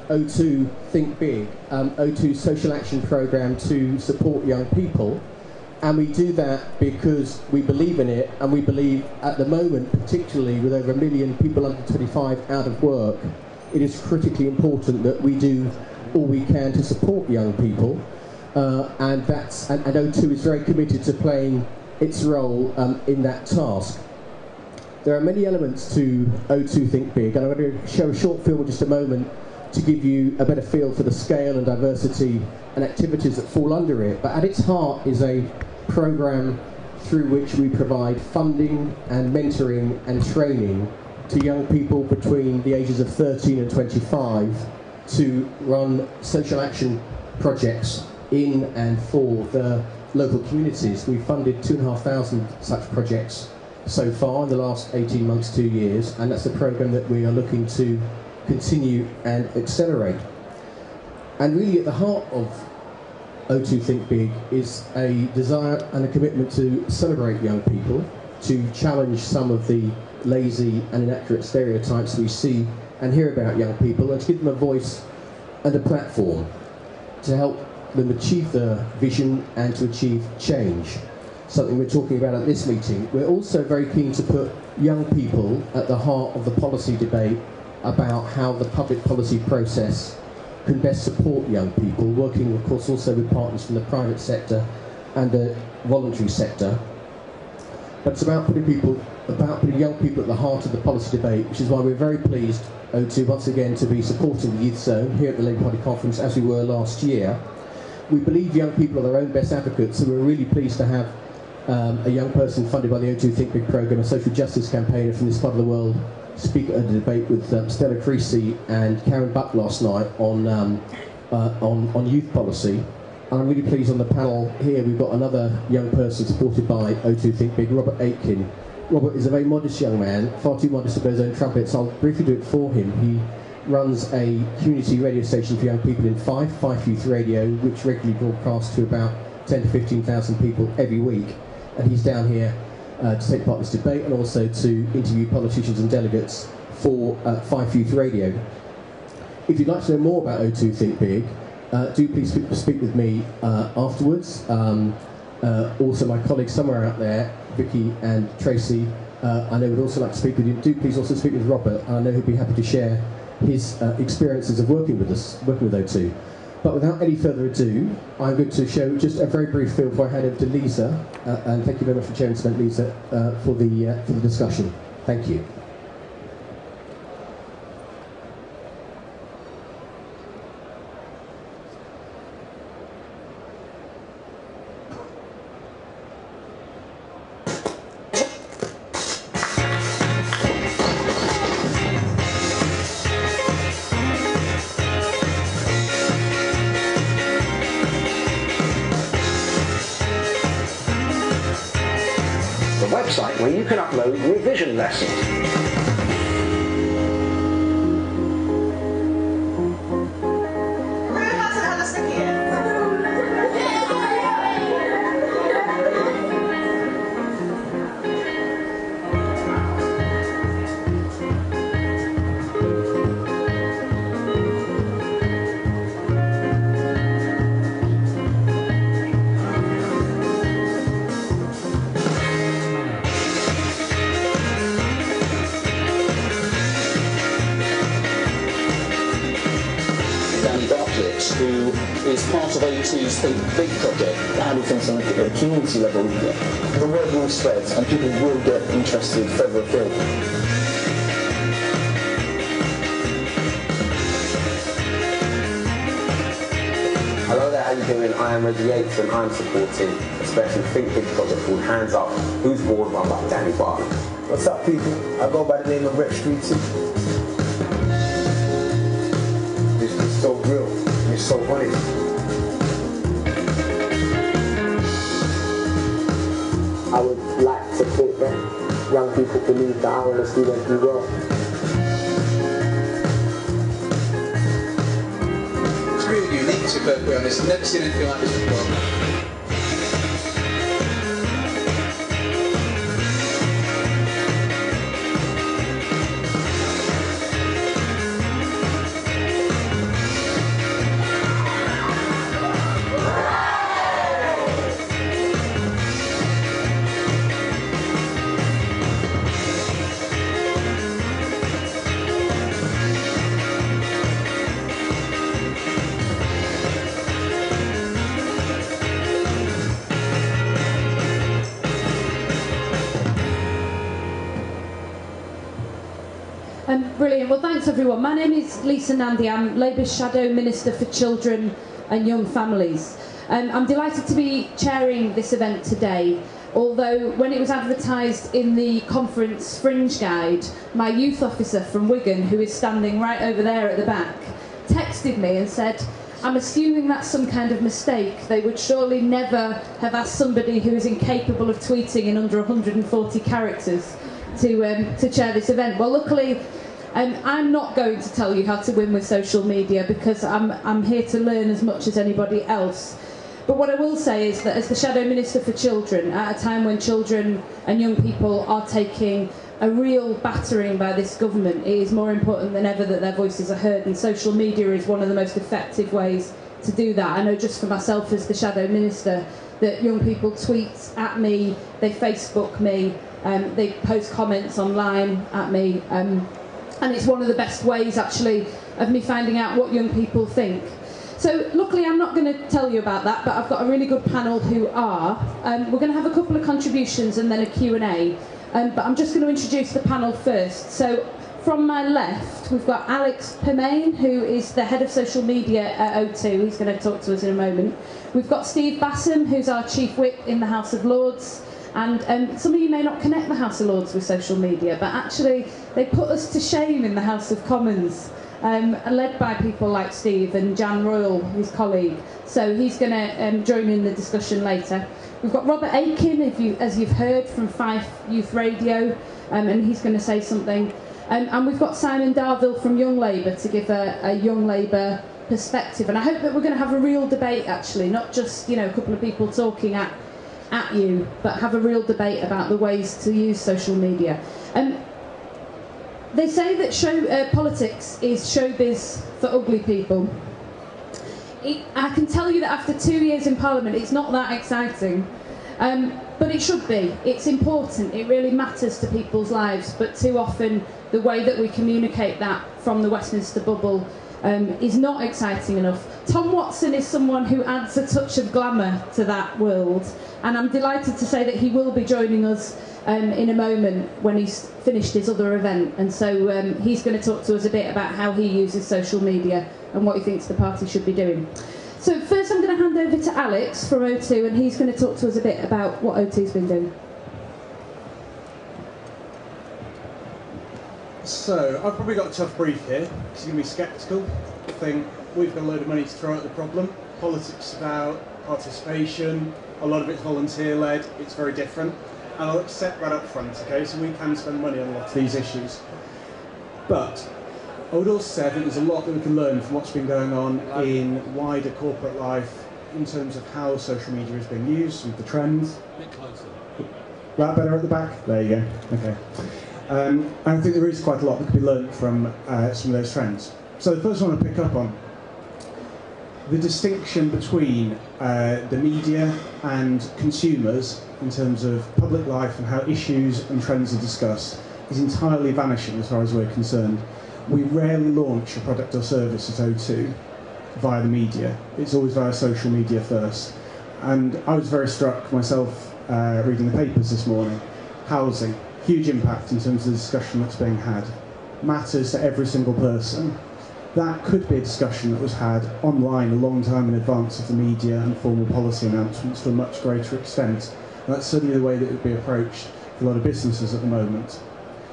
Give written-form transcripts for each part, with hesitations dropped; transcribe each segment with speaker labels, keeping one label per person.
Speaker 1: O2 Think Big, O2's social action programme to support young people. And we do that because we believe in it, and we believe at the moment, particularly with over 1 million people under 25 out of work, it is critically important that we do all we can to support young people. And O2 is very committed to playing its role in that task. There are many elements to O2 Think Big, and I'm going to show a short film in just a moment to give you a better feel for the scale and diversity and activities that fall under it. But at its heart is a programme through which we provide funding and mentoring and training to young people between the ages of 13 and 25 to run social action projects in and for the local communities. We've funded 2,500 such projects so far in the last 18 months, 2 years, and that's a programme that we are looking to continue and accelerate. And really at the heart of O2 Think Big is a desire and a commitment to celebrate young people, to challenge some of the lazy and inaccurate stereotypes we see and hear about young people, and to give them a voice and a platform to help them achieve their vision and to achieve change, something we're talking about at this meeting. We're also very keen to put young people at the heart of the policy debate about how the public policy process can best support young people, working of course also with partners from the private sector and the voluntary sector. But it's about putting young people at the heart of the policy debate, which is why we're very pleased, O2, once again to be supporting the Youth Zone here at the Labour Party Conference, as we were last year. We believe young people are their own best advocates, so we're really pleased to have a young person funded by the O2 Think Big programme, a social justice campaigner from this part of the world, speak at a debate with Stella Creasy and Karen Buck last night on youth policy. And I'm really pleased on the panel here we've got another young person supported by O2 Think Big, Robert Aitken. Robert is a very modest young man, far too modest to blow his own trumpet, so I'll briefly do it for him. He runs a community radio station for young people in Fife Youth Radio, which regularly broadcasts to about 10 to 15,000 people every week. And he's down here to take part in this debate and also to interview politicians and delegates for Fife Youth Radio. If you'd like to know more about O2 Think Big, do please speak with me afterwards. Also my colleagues somewhere out there, Vicky and Tracy, I know would also like to speak with you. Do please also speak with Robert, and I know he'd be happy to share his experiences of working with O2. But without any further ado, I'm going to show just a very brief film before I hand over to Lisa, and thank you very much for chairing tonight, Lisa, for the discussion. Thank you.
Speaker 2: Website where you can upload revision lessons.
Speaker 3: Who is part of O2's Think Big project. How do things on a community level? The word will spread and people will get interested further afield.
Speaker 4: Hello there, how you doing? I am Reggie Yates and I'm supporting a special Think Big project called Hands Up, whose board run by Danny Barton.
Speaker 5: What's up people? I go by the name of Rep Street 2. This is so real. It's so funny.
Speaker 6: I would like to think that young people believe that I want to see them do well.
Speaker 7: It's really unique, to be perfectly honest. I've never seen anything like this before.
Speaker 8: Brilliant. Well, thanks everyone. My name is Lisa Nandy. I'm Labour's Shadow Minister for Children and Young Families. I'm delighted to be chairing this event today, although when it was advertised in the conference Fringe Guide, my youth officer from Wigan, who is standing right over there at the back, texted me and said, I'm assuming that's some kind of mistake. They would surely never have asked somebody who is incapable of tweeting in under 140 characters to chair this event. Well, luckily, I'm not going to tell you how to win with social media because I'm here to learn as much as anybody else. But what I will say is that as the Shadow Minister for Children, at a time when children and young people are taking a real battering by this government, it is more important than ever that their voices are heard, and social media is one of the most effective ways to do that. I know just for myself as the Shadow Minister that young people tweet at me, they Facebook me, they post comments online at me, and it's one of the best ways actually of me finding out what young people think. So luckily I'm not going to tell you about that, but I've got a really good panel who are. We're going to have a couple of contributions and then a Q&A, but I'm just going to introduce the panel first. So from my left we've got Alex Permain, who is the head of social media at O2. He's going to talk to us in a moment. We've got Steve Bassam, who's our chief whip in the House of Lords. And some of you may not connect the House of Lords with social media, but actually they put us to shame in the House of Commons, led by people like Steve and Jan Royal, his colleague. So he's going to join in the discussion later. We've got Robert Aiken, as you've heard, from Fife Youth Radio, and he's going to say something. And we've got Simon Darvill from Young Labour to give a Young Labour perspective. And I hope that we're going to have a real debate, actually, not just a couple of people talking at you, but have a real debate about the ways to use social media. They say that politics is showbiz for ugly people. I can tell you that after 2 years in Parliament, it's not that exciting. But it should be. It's important. It really matters to people's lives. But too often, the way that we communicate that from the Westminster bubble is not exciting enough. Tom Watson is someone who adds a touch of glamour to that world, and I'm delighted to say that he will be joining us in a moment when he's finished his other event, and so he's going to talk to us a bit about how he uses social media and what he thinks the party should be doing. So first I'm going to hand over to Alex from O2, and he's going to talk to us a bit about what O2's been doing.
Speaker 9: So, I've probably got a tough brief here, because you're going to be sceptical. I think we've got a load of money to throw at the problem. Politics is about participation, a lot of it's volunteer-led, it's very different. And I'll accept that up front, okay? So we can spend money on a lot of these issues. But I would also say I think there's a lot that we can learn from what's been going on in wider corporate life in terms of how social media is being used, with the trends.
Speaker 10: A bit closer.
Speaker 9: Right, better at the back? There you go. Okay. And I think there is quite a lot that can be learned from some of those trends. So the first one I pick up on, the distinction between the media and consumers in terms of public life and how issues and trends are discussed is entirely vanishing as far as we're concerned. We rarely launch a product or service at O2 via the media. It's always via social media first. And I was very struck myself reading the papers this morning. Housing, huge impact in terms of the discussion that's being had. Matters to every single person. That could be a discussion that was had online a long time in advance of the media and formal policy announcements to a much greater extent. And that's certainly the way that it would be approached for a lot of businesses at the moment.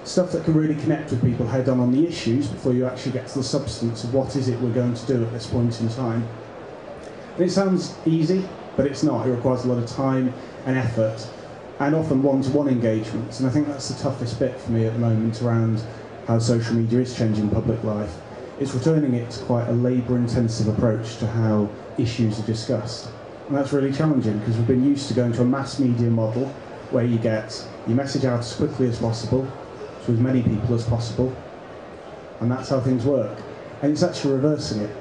Speaker 9: Stuff that can really connect with people head on the issues before you actually get to the substance of what is it we're going to do at this point in time. And it sounds easy, but it's not. It requires a lot of time and effort, and often one-to-one engagements. And I think that's the toughest bit for me at the moment around how social media is changing public life. It's returning it to quite a labour-intensive approach to how issues are discussed. And that's really challenging because we've been used to going to a mass media model where you get your message out as quickly as possible, to as many people as possible, and that's how things work. And it's actually reversing it.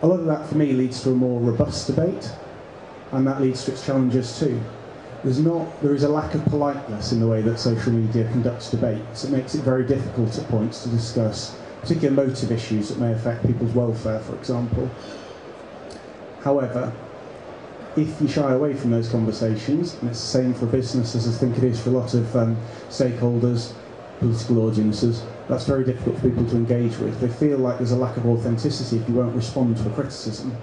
Speaker 9: A lot of that for me leads to a more robust debate, and that leads to its challenges too. There is a lack of politeness in the way that social media conducts debates. It makes it very difficult at points to discuss particular motive issues that may affect people's welfare, for example. However, if you shy away from those conversations, and it's the same for businesses, I think it is for a lot of stakeholders, political audiences, that's very difficult for people to engage with. They feel like there's a lack of authenticity if you won't respond to a criticism.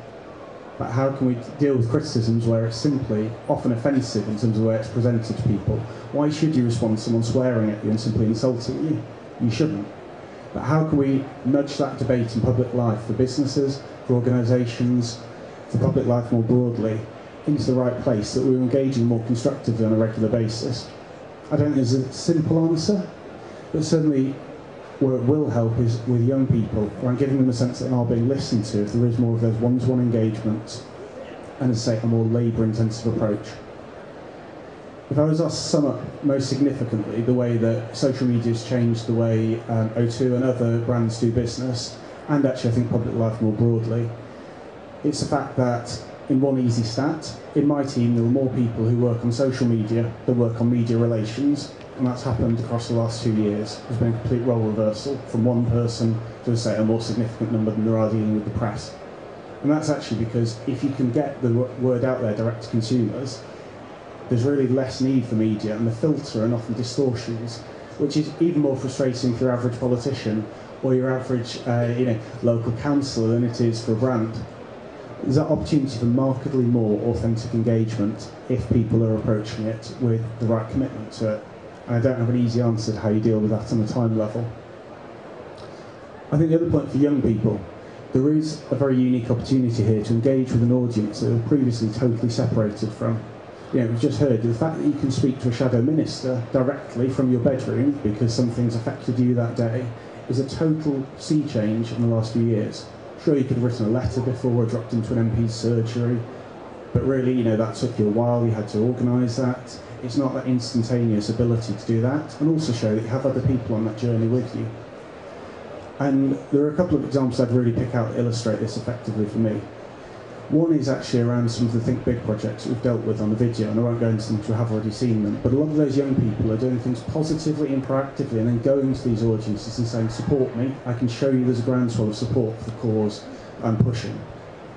Speaker 9: But how can we deal with criticisms where it's simply often offensive in terms of the way it's presented to people? Why should you respond to someone swearing at you and simply insulting you? You shouldn't. But how can we nudge that debate in public life for businesses, for organisations, for public life more broadly, into the right place so that we're engaging more constructively on a regular basis? I don't think there's a simple answer, but certainly where it will help is with young people, around giving them a sense that they are being listened to if there is more of those one-to-one engagements and, as I say, a more labour-intensive approach. If I was asked to sum up most significantly the way that social media has changed the way O2 and other brands do business, and actually I think public life more broadly, it's the fact that, in one easy stat, in my team there were more people who work on social media than work on media relations, and that's happened across the last 2 years. There's been a complete role reversal from one person to, say, a more significant number than there are dealing with the press. And that's actually because if you can get the word out there direct to consumers, there's really less need for media, and the filter and often distortions, which is even more frustrating for your average politician or your average local councillor than it is for a brand. There's that opportunity for markedly more authentic engagement if people are approaching it with the right commitment to it. And I don't have an easy answer to how you deal with that on a time level. I think the other point for young people, there is a very unique opportunity here to engage with an audience that were previously totally separated from. We've just heard the fact that you can speak to a shadow minister directly from your bedroom because something's affected you that day is a total sea change in the last few years. Sure, you could have written a letter before or dropped into an MP's surgery, but really, that took you a while, you had to organise that. It's not that instantaneous ability to do that, and also show that you have other people on that journey with you. And there are a couple of examples I'd really pick out that illustrate this effectively for me. One is actually around some of the Think Big projects that we've dealt with on the video, and I won't go into them because you have already seen them, but a lot of those young people are doing things positively and proactively and then going to these audiences and saying, support me, I can show you there's a groundswell of support for the cause I'm pushing.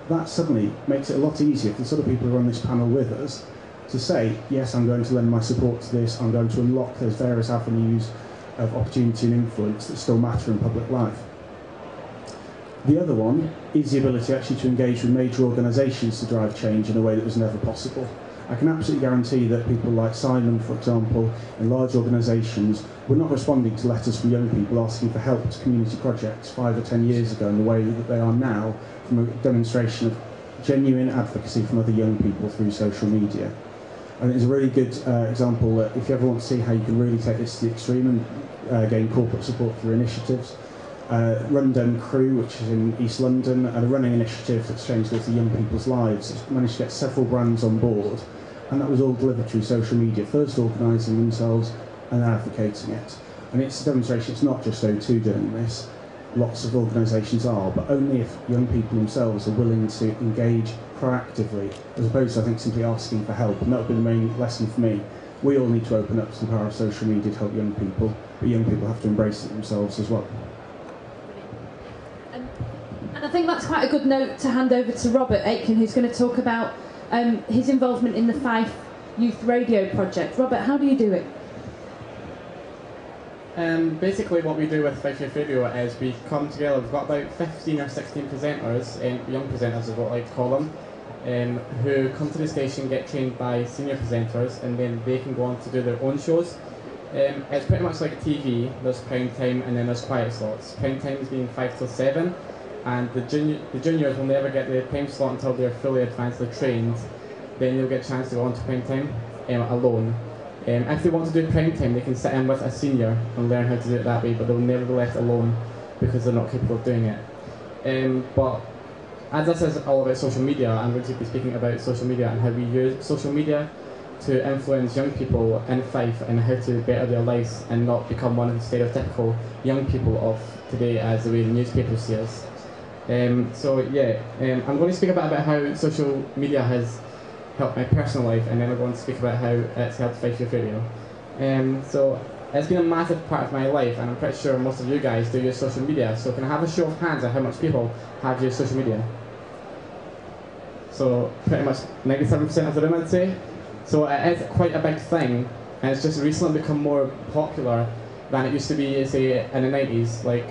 Speaker 9: That suddenly makes it a lot easier for the sort of people who are on this panel with us to say, yes, I'm going to lend my support to this, I'm going to unlock those various avenues of opportunity and influence that still matter in public life. The other one is the ability actually to engage with major organisations to drive change in a way that was never possible. I can absolutely guarantee that people like Simon, for example, and large organisations were not responding to letters from young people asking for help to community projects 5 or 10 years ago in the way that they are now, from a demonstration of genuine advocacy from other young people through social media. And it's a really good example that if you ever want to see how you can really take this to the extreme and gain corporate support through initiatives, Rundown Crew, which is in East London, and a running initiative that's changed lots of young people's lives. It's managed to get several brands on board, and that was all delivered through social media, first organising themselves and advocating it. And it's a demonstration, it's not just O2 doing this, lots of organisations are, but only if young people themselves are willing to engage proactively, as opposed to, I think, simply asking for help. And that would be the main lesson for me. We all need to open up to the power of social media to help young people, but young people have to embrace it themselves as well.
Speaker 8: And I think that's quite a good note to hand over to Robert Aitken, who's going to talk about his involvement in the Fife Youth Radio Project. Robert, how do you do it?
Speaker 10: Basically what we do with Fife Youth Radio is we come together, we've got about 15 or 16 presenters, young presenters is what I like to call them, who come to the station, get trained by senior presenters, and then they can go on to do their own shows. It's pretty much like TV, there's prime time and then there's quiet slots. Prime time is being 5 till 7, and the juniors will never get the prime slot until they're fully advancedly trained. Then they'll get a chance to go on to prime time alone. If they want to do prime time, they can sit in with a senior and learn how to do it that way, but they'll never be left alone because they're not capable of doing it. But as this is all about social media, I'm going to be speaking about social media and how we use social media to influence young people in Fife and how to better their lives and not become one of the stereotypical young people of today as the way the newspapers see us. I'm going to speak a bit about how social media has helped my personal life, and then I'm going to speak about how it's helped Fife Youth Radio. So it's been a massive part of my life, and I'm pretty sure most of you guys do use social media. So can I have a show of hands on how much people have used social media? So pretty much 97% of the room, I'd say. So it is quite a big thing, and it's just recently become more popular than it used to be, say, in the 90s. Like,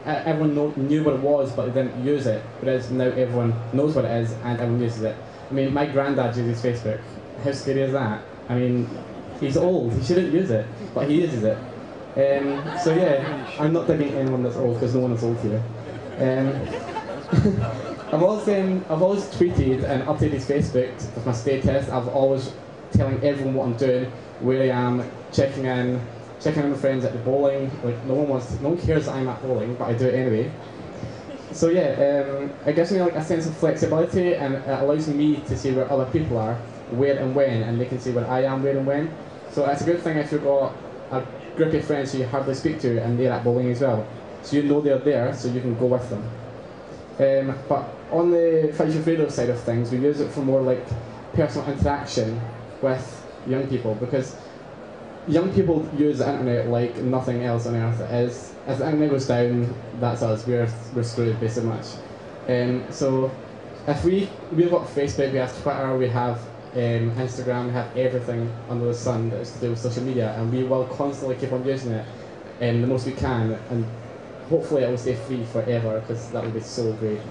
Speaker 10: everyone knew what it was, but they didn't use it. Whereas now everyone knows what it is and everyone uses it. I mean, my granddad uses Facebook. How scary is that? I mean, he's old. He shouldn't use it, but he uses it. So yeah, I'm not digging anyone that's old because no one is old here. I've always tweeted and updated Facebook with my status. I've always telling everyone what I'm doing, where I am, checking in with friends at the bowling. Like no one cares that I'm at bowling, but I do it anyway. So yeah, it gives me like a sense of flexibility, and it allows me to see where other people are, where and when, and they can see where I am, where and when. So it's a good thing if you've got a group of friends who you hardly speak to and they're at bowling as well. So you know they're there, so you can go with them. But on the Fight for Freedom side of things, we use it for more like personal interaction with young people, because young people use the internet like nothing else on earth. As the internet goes down, that's us. We're screwed basically much. So if we've got Facebook, we have Twitter, we have Instagram, we have everything under the sun that is to do with social media, and we will constantly keep on using it the most we can, and hopefully it will stay free forever, because that would be so great.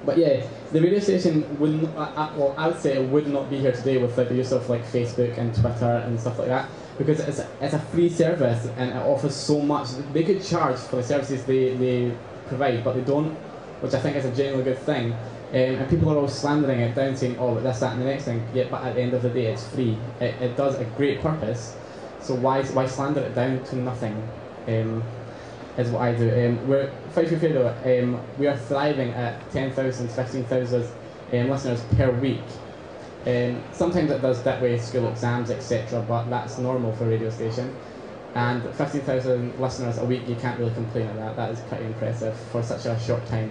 Speaker 10: But yeah, the radio station wouldn't, well, I would say it would not be here today without the use of like Facebook and Twitter and stuff like that, because it's a free service and it offers so much. They could charge for the services they provide, but they don't, which I think is a genuinely good thing. And people are always slandering it down, saying, oh, but this, that, and the next thing. Yeah, but at the end of the day, it's free. It does a great purpose. So why slander it down to nothing? Is what I do. We're Fight for Freedom. We are thriving at 10,000, 15,000 listeners per week. Sometimes it does that way, school exams, etc. But that's normal for a radio station. And 15,000 listeners a week, you can't really complain at that. That is pretty impressive for such a short time.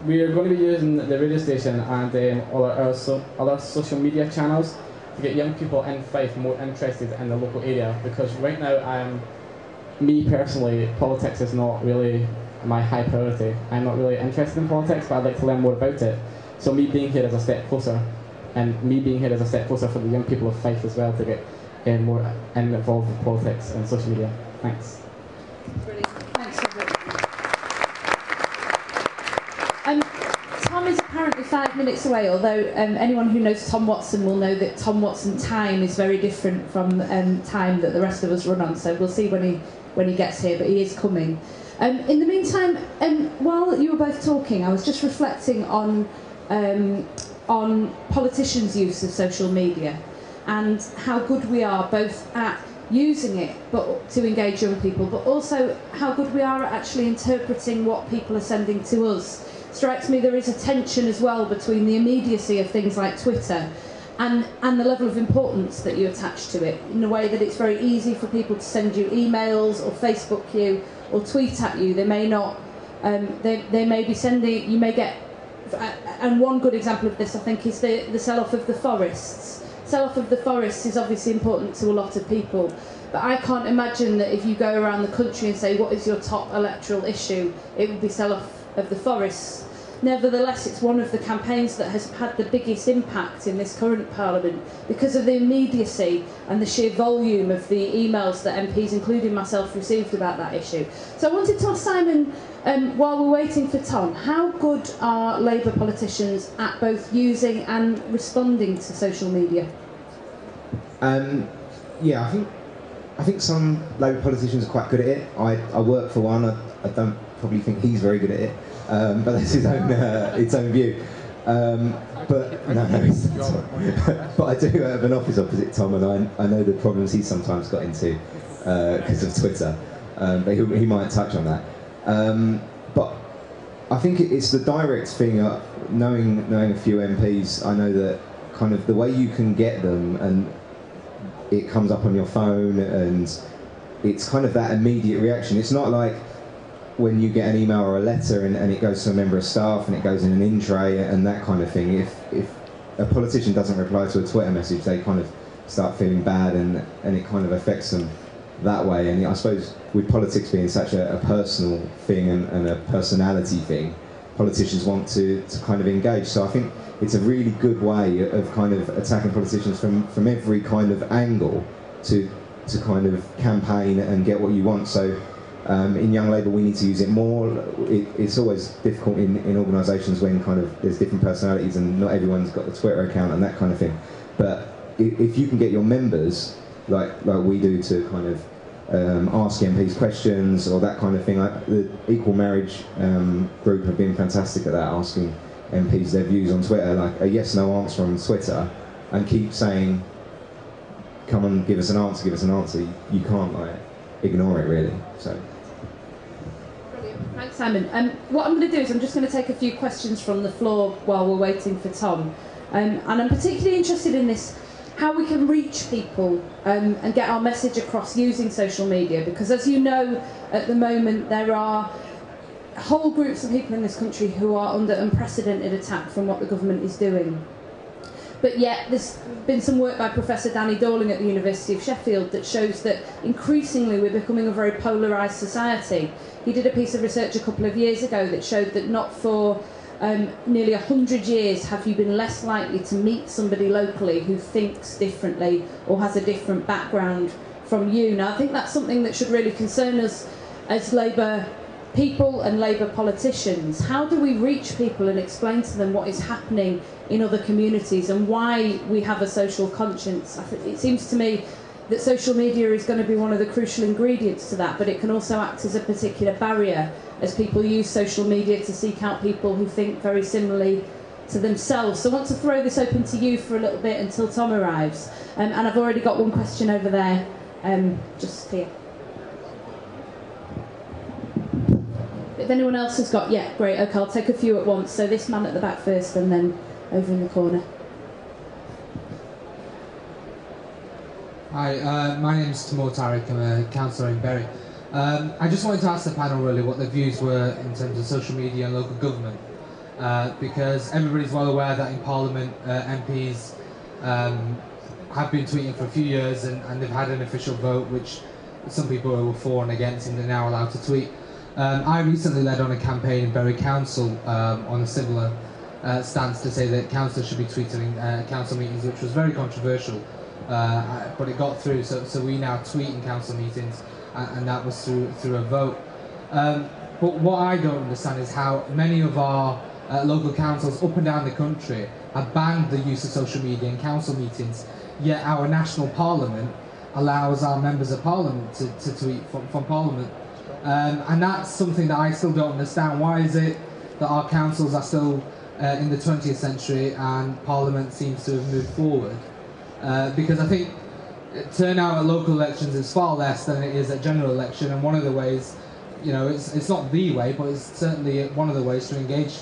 Speaker 10: We are going to be using the radio station and other social media channels to get young people in Fife more interested in the local area, because right now, me personally, politics is not really my high priority. I'm not really interested in politics, but I'd like to learn more about it. So me being here is a step closer, and me being here is a step closer for the young people of Fife as well to get more involved with politics and social media. Thanks.
Speaker 8: Brilliant. Thanks, Robert. Tom is apparently 5 minutes away, although anyone who knows Tom Watson will know that Tom Watson time is very different from time that the rest of us run on, so we'll see when he gets here, but he is coming. In the meantime, while you were both talking, I was just reflecting on politicians' use of social media and how good we are both at using it but to engage young people, but also how good we are at actually interpreting what people are sending to us. Strikes me there is a tension as well between the immediacy of things like Twitter and the level of importance that you attach to it, in a way that it's very easy for people to send you emails or Facebook you or tweet at you. They may not, they may be sending, you may get, and one good example of this I think is the sell-off of the forests. Sell-off of the forests is obviously important to a lot of people, but I can't imagine that if you go around the country and say what is your top electoral issue, it would be sell-off of the forests. Nevertheless, it's one of the campaigns that has had the biggest impact in this current Parliament because of the immediacy and the sheer volume of the emails that MPs, including myself, received about that issue. So I wanted to ask Simon, while we're waiting for Tom, how good are Labour politicians at both using and responding to social media?
Speaker 11: Yeah, I think some Labour politicians are quite good at it. I work for one. I don't probably think he's very good at it. But that's his own view. But but I do have an office opposite Tom, and I know the problems he's sometimes got into because of Twitter. But he might touch on that. But I think it's the direct thing. Knowing a few MPs, I know that kind of the way you can get them, and it comes up on your phone, and it's kind of that immediate reaction. It's not like when you get an email or a letter and it goes to a member of staff and it goes in an in tray and that kind of thing. If a politician doesn't reply to a Twitter message, they kind of start feeling bad, and it kind of affects them that way. And I suppose with politics being such a personal thing and a personality thing, politicians want to kind of engage. So I think it's a really good way of kind of attacking politicians from every kind of angle to kind of campaign and get what you want. So in Young Labour we need to use it more. It's always difficult in organisations when kind of there's different personalities and not everyone's got the Twitter account and that kind of thing. But if you can get your members, like we do, to kind of ask MPs questions or that kind of thing. The Equal Marriage group have been fantastic at that, asking MPs their views on Twitter, like a yes/no answer on Twitter, and keep saying, "Come on, give us an answer, give us an answer." You can't ignore it really. So.
Speaker 8: Brilliant. Thanks, Simon. What I'm going to do is I'm just going to take a few questions from the floor while we're waiting for Tom, and I'm particularly interested in this. How we can reach people and get our message across using social media, because as you know, at the moment there are whole groups of people in this country who are under unprecedented attack from what the government is doing. But yet there's been some work by Professor Danny Dorling at the University of Sheffield that shows that increasingly we're becoming a very polarised society. He did a piece of research a couple of years ago that showed that not for nearly 100 years have you been less likely to meet somebody locally who thinks differently or has a different background from you. Now I think that's something that should really concern us as Labour people and Labour politicians. How do we reach people and explain to them what is happening in other communities and why we have a social conscience? It seems to me that social media is going to be one of the crucial ingredients to that, but it can also act as a particular barrier as people use social media to seek out people who think very similarly to themselves. So I want to throw this open to you for a little bit until Tom arrives. And I've already got one question over there, just here. If anyone else has got, yeah, great, okay, I'll take a few at once. So this man at the back first and then over in the corner.
Speaker 12: Hi, my name's Timur Tariq, I'm a councillor in Bury. I just wanted to ask the panel really what their views were in terms of social media and local government, because everybody's well aware that in Parliament MPs have been tweeting for a few years and they've had an official vote which some people were for and against and they're now allowed to tweet. I recently led on a campaign in Bury Council on a similar stance to say that councillors should be tweeting council meetings, which was very controversial. But it got through, so we now tweet in council meetings, and that was through a vote. But what I don't understand is how many of our local councils up and down the country have banned the use of social media in council meetings, yet our national parliament allows our members of parliament to tweet from parliament. And that's something that I still don't understand. Why is it that our councils are still in the 20th century and parliament seems to have moved forward? Because I think turnout at local elections is far less than it is at general election, and one of the ways, you know, it's not the way, but it's certainly one of the ways to engage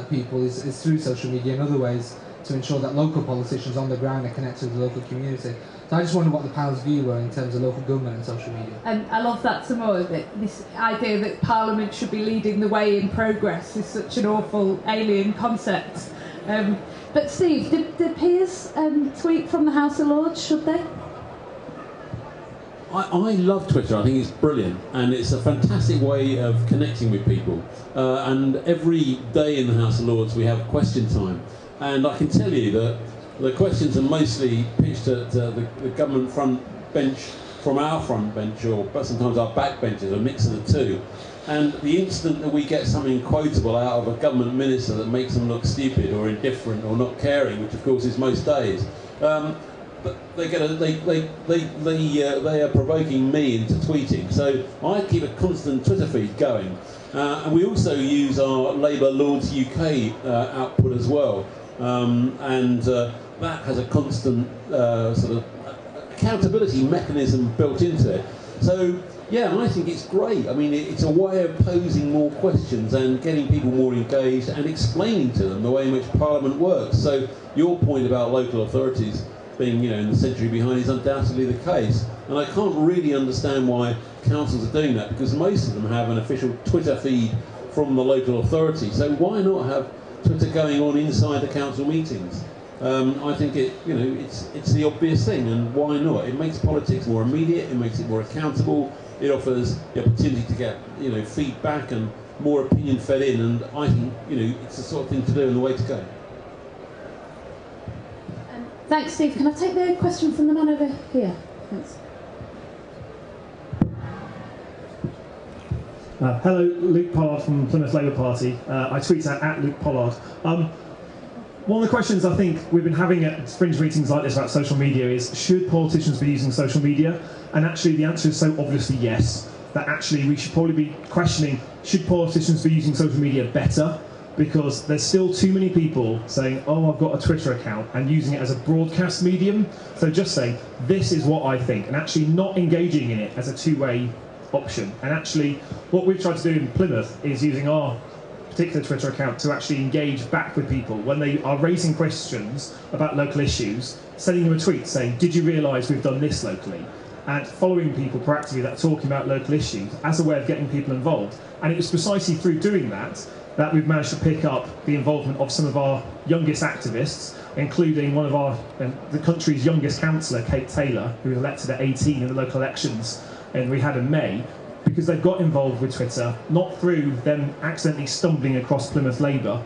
Speaker 12: people is through social media and other ways to ensure that local politicians on the ground are connected with the local community. So I just wonder what the panel's view were in terms of local government and social media.
Speaker 13: And I love that some more, that this idea that Parliament should be leading the way in progress is such an awful alien concept. But Steve, did peers tweet from the House of Lords, should they?
Speaker 14: I love Twitter. I think it's brilliant, and it's a fantastic way of connecting with people. And every day in the House of Lords we have question time, and I can tell you that the questions are mostly pitched at the government front bench from our front bench, or sometimes our back benches, a mix of the two. And the instant that we get something quotable out of a government minister that makes them look stupid or indifferent or not caring, which of course is most days, but they are provoking me into tweeting. So I keep a constant Twitter feed going, and we also use our Labour Lords UK output as well, and that has a constant sort of accountability mechanism built into it. So yeah, I think it's great. I mean, it's a way of posing more questions and getting people more engaged and explaining to them the way in which Parliament works. So your point about local authorities being, you know, in the century behind is undoubtedly the case. And I can't really understand why councils are doing that, because most of them have an official Twitter feed from the local authority. So why not have Twitter going on inside the council meetings? I think it's the obvious thing, and why not? It makes politics more immediate, it makes it more accountable, it offers the opportunity to get, you know, feedback and more opinion fed in, and I think, you know, it's the sort of thing to do and the way to go.
Speaker 8: Thanks, Steve. Can I take the question from the man over here? Thanks.
Speaker 15: Hello, Luke Pollard from Plymouth Labour Party. I tweet at Luke Pollard. One of the questions I think we've been having at fringe meetings like this about social media is, should politicians be using social media? And actually the answer is so obviously yes, that actually we should probably be questioning, should politicians be using social media better? Because there's still too many people saying, oh, I've got a Twitter account, and using it as a broadcast medium. So just saying, this is what I think, and actually not engaging in it as a two-way option. And actually what we've tried to do in Plymouth is using our particular Twitter account to actually engage back with people when they are raising questions about local issues, sending them a tweet saying, did you realise we've done this locally? And following people proactively that are talking about local issues as a way of getting people involved. And it was precisely through doing that that we've managed to pick up the involvement of some of our youngest activists, including one of our, the country's youngest councillor, Kate Taylor, who was elected at 18 in the local elections, and we had in May, because they've got involved with Twitter, not through them accidentally stumbling across Plymouth Labour,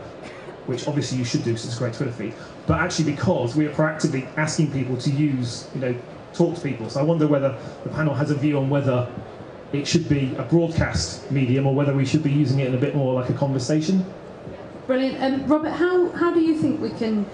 Speaker 15: which obviously you should do because it's a great Twitter feed, but actually because we are proactively asking people to use, you know, talk to people. So I wonder whether the panel has a view on whether it should be a broadcast medium or whether we should be using it in a bit more like a conversation.
Speaker 8: Brilliant. Robert, how do you think we can,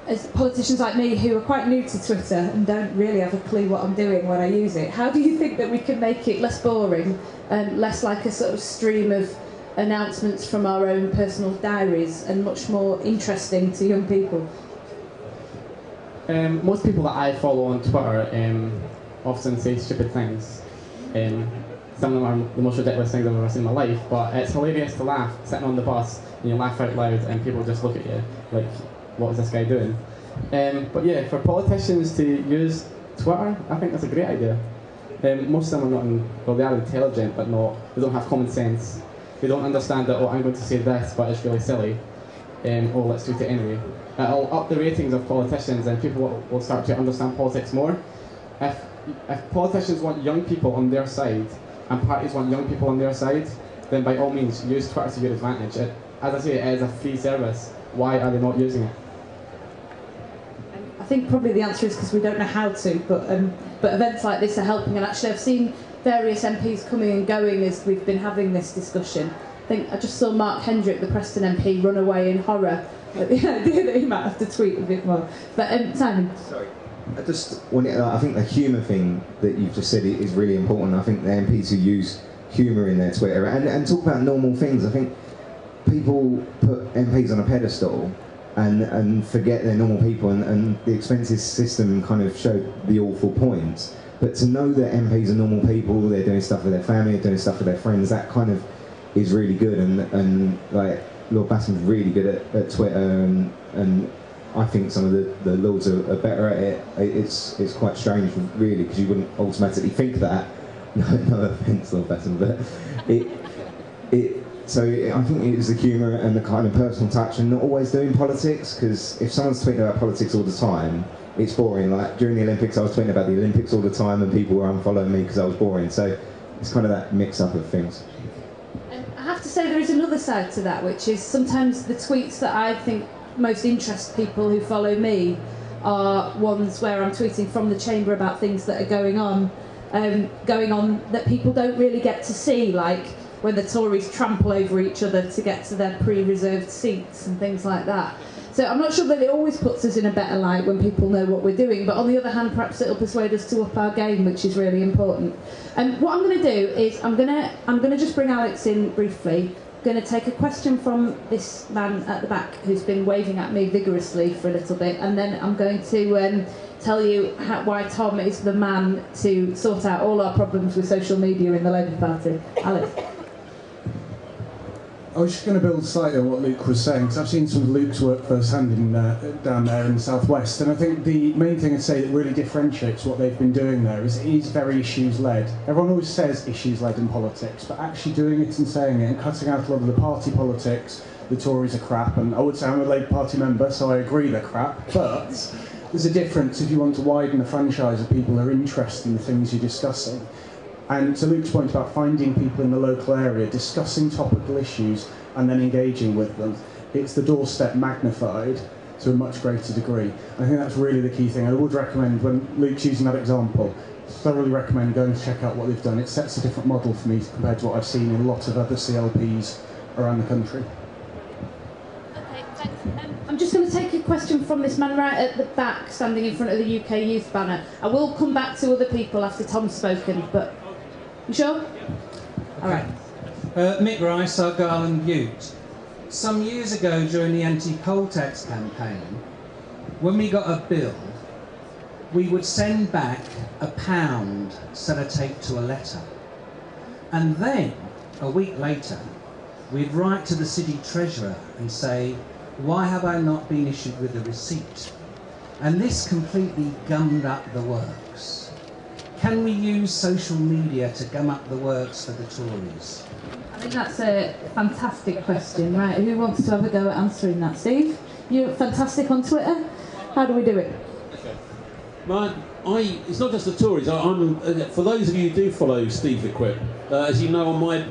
Speaker 8: as politicians like me who are quite new to Twitter and don't really have a clue what I'm doing when I use it, how do you think that we can make it less boring and less like a sort of stream of announcements from our own personal diaries and much more interesting to young people?
Speaker 10: Most people that I follow on Twitter often say stupid things. Some of them are the most ridiculous things I've ever seen in my life, but it's hilarious to laugh sitting on the bus and you laugh out loud and people just look at you like, what is this guy doing? But yeah, for politicians to use Twitter, I think that's a great idea. Most of them are not, well, they are intelligent, but they don't have common sense. They don't understand that, oh, I'm going to say this, but it's really silly. Oh, let's tweet it anyway. It'll up the ratings of politicians and people will start to understand politics more. If politicians want young people on their side and parties want young people on their side, then by all means use Twitter to your advantage. As I say, it is a free service. Why are they not using it?
Speaker 8: I think probably the answer is because we don't know how to, but events like this are helping, and actually I've seen various MPs coming and going as we've been having this discussion. I think I just saw Mark Hendrick, the Preston MP, run away in horror at the idea that he might have to tweet a bit more. But Simon?
Speaker 11: Sorry. I think the humour thing that you've just said is really important. I think the MPs who use humour in their Twitter and talk about normal things, I think people put MPs on a pedestal and forget they're normal people, and the expenses system kind of showed the awful points. But to know that MPs are normal people, they're doing stuff with their family, they're doing stuff with their friends, that kind of is really good. And like Lord Batten's really good at Twitter, and I think some of the Lords are better at it. It's quite strange, really, because you wouldn't automatically think that. No offence, Lord Batten, but so I think it is the humour and the kind of personal touch, and not always doing politics. Because if someone's tweeting about politics all the time, it's boring. Like during the Olympics, I was tweeting about the Olympics all the time, and people were unfollowing me because I was boring. So it's kind of that mix-up of things.
Speaker 8: I have to say there is another side to that, which is sometimes the tweets that I think most interest people who follow me are ones where I'm tweeting from the chamber about things that are going on that people don't really get to see, like when the Tories trample over each other to get to their pre-reserved seats and things like that. So I'm not sure that it always puts us in a better light when people know what we're doing, but on the other hand, perhaps it'll persuade us to up our game, which is really important. And what I'm going to do is I'm going to just bring Alex in briefly. I'm going to take a question from this man at the back who's been waving at me vigorously for a little bit, and then I'm going to tell you why Tom is the man to sort out all our problems with social media in the Labour Party. Alex.
Speaker 9: I was just going to build slightly on what Luke was saying, because I've seen some of Luke's work firsthand down there in the southwest, and I think the main thing I'd say that really differentiates what they've been doing there is it is very issues-led. Everyone always says issues-led in politics, but actually doing it and saying it and cutting out a lot of the party politics, the Tories are crap, and I would say I'm a Labour Party member, so I agree they're crap, but there's a difference if you want to widen the franchise of people who are interested in the things you're discussing. And to Luke's point about finding people in the local area, discussing topical issues and then engaging with them, it's the doorstep magnified to a much greater degree. I think that's really the key thing. I would recommend, when Luke's using that example, thoroughly recommend going to check out what they've done. It sets a different model for me compared to what I've seen in a lot of other CLPs around the country.
Speaker 8: Okay, thanks. I'm just going to take a question from this man right at the back, standing in front of the UK Youth banner. I will come back to other people after Tom's spoken, but you sure? Okay. All right.
Speaker 16: Mick Rice, Garland Ute. Some years ago during the anti-poll tax campaign, when we got a bill, we would send back £1 sellotaped to a letter. And then, a week later, we'd write to the city treasurer and say, why have I not been issued with a receipt? And this completely gummed up the works. Can we use social media to gum up the works for the Tories?
Speaker 13: I think that's a fantastic question, right? Who wants to have a go at answering that? Steve, you're fantastic on Twitter. How do we do it?
Speaker 14: It's not just the Tories. For those of you who do follow Steve Equip, as you know, my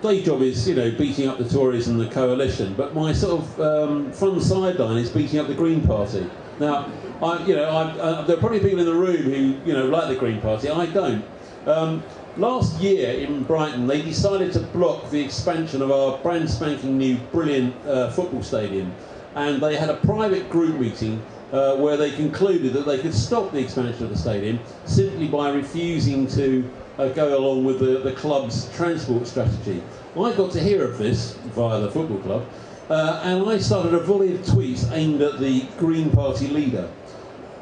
Speaker 14: day job is beating up the Tories and the coalition, but my sort of fun sideline is beating up the Green Party. Now, there are probably people in the room who like the Green Party. I don't. Last year in Brighton, they decided to block the expansion of our brand spanking new brilliant football stadium, and they had a private group meeting where they concluded that they could stop the expansion of the stadium simply by refusing to go along with the club's transport strategy. I got to hear of this via the football club, and I started a volley of tweets aimed at the Green Party leader.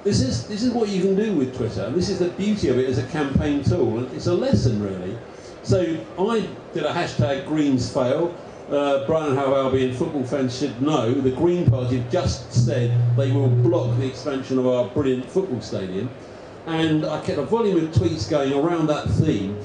Speaker 14: This is what you can do with Twitter. This is the beauty of it as a campaign tool. It's a lesson, really. So I did a hashtag Greens Fail. Brighton and Hove Albion football fans should know the Green Party have just said they will block the expansion of our brilliant football stadium. And I kept a volume of tweets going around that theme,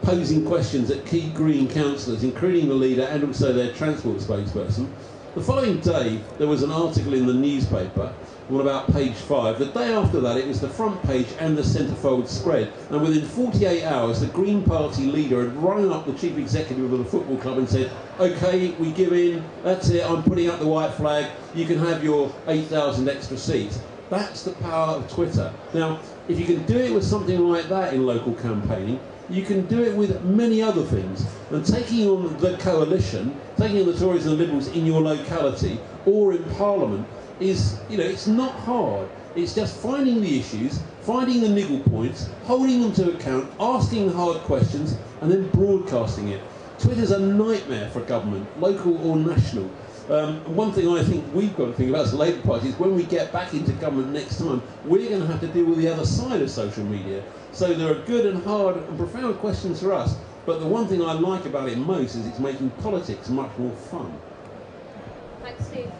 Speaker 14: posing questions at key Green councillors, including the leader and also their transport spokesperson. The following day, there was an article in the newspaper on about page 5. The day after that, it was the front page and the centrefold spread. And within 48 hours, the Green Party leader had rung up the chief executive of the football club and said, OK, we give in, that's it, I'm putting up the white flag, you can have your 8,000 extra seats. That's the power of Twitter. Now, if you can do it with something like that in local campaigning, you can do it with many other things. And taking on the coalition, taking on the Tories and the Liberals in your locality or in Parliament is, it's not hard. It's just finding the issues, finding the niggle points, holding them to account, asking hard questions, and then broadcasting it. Twitter's a nightmare for government, local or national. One thing I think we've got to think about as a Labour Party is when we get back into government next time, we're going to have to deal with the other side of social media. So there are good and hard and profound questions for us, but the one thing I like about it most is it's making politics much more fun.
Speaker 8: Thanks, Steve.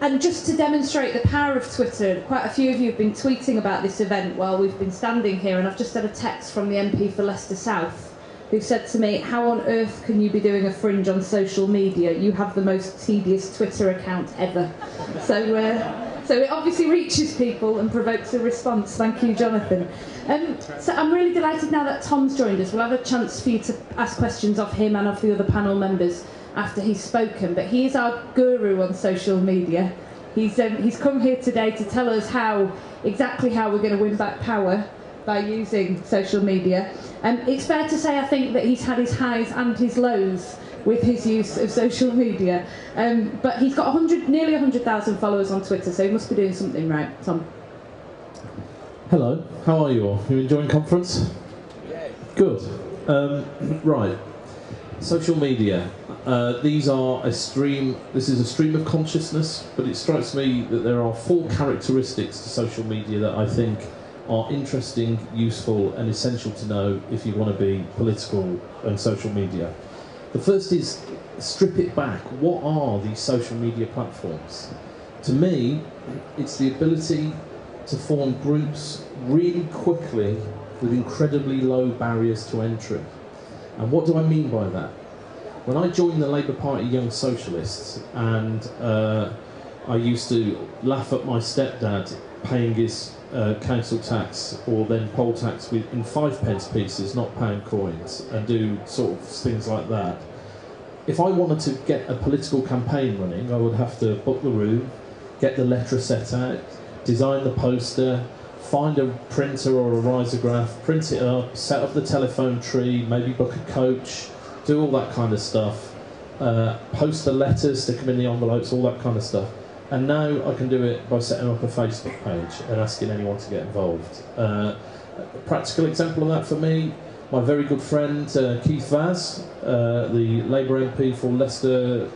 Speaker 8: And just to demonstrate the power of Twitter, quite a few of you have been tweeting about this event while we've been standing here, and I've just had a text from the MP for Leicester South, who said to me, how on earth can you be doing a fringe on social media? You have the most tedious Twitter account ever. So it obviously reaches people and provokes a response. Thank you, Jonathan. So I'm really delighted now that Tom's joined us. We'll have a chance for you to ask questions of him and of the other panel members after he's spoken, but he's our guru on social media. He's come here today to tell us exactly how we're going to win back power by using social media. It's fair to say, I think, that he's had his highs and his lows with his use of social media. But he's got nearly 100,000 followers on Twitter, so he must be doing something right. Tom.
Speaker 17: Hello, how are you all? You enjoying conference? Yeah. Good. Right. Social media. This is a stream of consciousness, but it strikes me that there are 4 characteristics to social media that I think are interesting, useful and essential to know if you want to be political and social media. The first is strip it back. What are these social media platforms? To me, it's the ability to form groups really quickly with incredibly low barriers to entry. And what do I mean by that? When I joined the Labour Party Young Socialists, and I used to laugh at my stepdad paying his council tax or then poll tax in 5p pieces, not pound coins, and do sort of things like that. If I wanted to get a political campaign running, I would have to book the room, get the letter set out, design the poster, find a printer or a risograph, print it up, set up the telephone tree, maybe book a coach, do all that kind of stuff, post the letters, stick them in the envelopes, all that kind of stuff. And now I can do it by setting up a Facebook page and asking anyone to get involved. A practical example of that for me, my very good friend Keith Vaz, the Labour MP for Leicester,